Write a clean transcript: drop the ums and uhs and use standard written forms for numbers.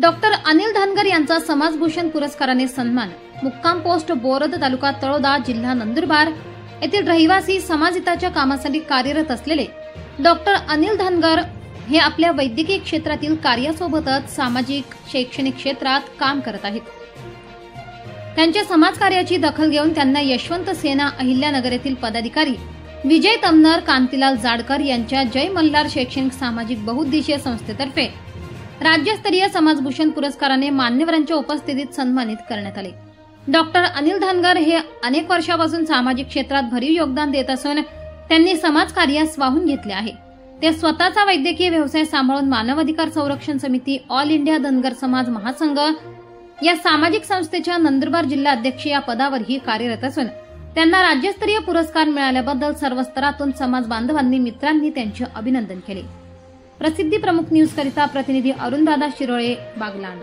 Doctor Anil Dhangar यांचा समाजभूषण पुरस्काराने सन्मान। मुक्काम पोस्ट बोरद, तालुका तळोदा, जिल्हा नंदुरबार येथील रहिवासी समाजहिताच्या कामासाठी कार्यरत असलेले डॉक्टर अनिल धनगर हे आपल्या वैद्यकीय क्षेत्रातील कार्यासोबतच सामाजिक शैक्षणिक क्षेत्रात काम करत आहेत। त्यांच्या समाजकार्याची दखल घेऊन त्यांना यशवंत सेना अहिल्यानगर येथील पदाधिकारी विजय तमनर, कांतीलाल जाडकर यांच्या जय मल्हार शैक्षणिक सामाजिक बहुउद्देशीय संस्थेतर्फे राज्यस्तरीय समाजभूषण पुरस्काराने मान्यवरांच्या उपस्थितीत सन्मानित करण्यात आले। डॉक्टर अनिल धनगर हे अनेक वर्षापासून सामाजिक क्षेत्रात भरीव योगदान देत असून त्यांनी समाजकार्यास वाहून घेतले आहे। ते स्वतःचा वैद्यकीय व्यवसाय सांभाळून मानव अधिकार संरक्षण समिती, ऑल इंडिया धनगर समाज महासंघ या सामाजिक संस्थेच्या नंदुरबार जिल्हा अध्यक्ष या पदावरही कार्यरत असून त्यांना राज्यस्तरीय पुरस्कार मिळाल्याबद्दल सर्व स्तरातून समाज बांधवांनी, मित्रांनी त्यांचे अभिनंदन केले। प्रसिद्धी प्रमुख न्यूज करिता प्रतिनिधी अरुणदादा शिरोळे, बागलाण।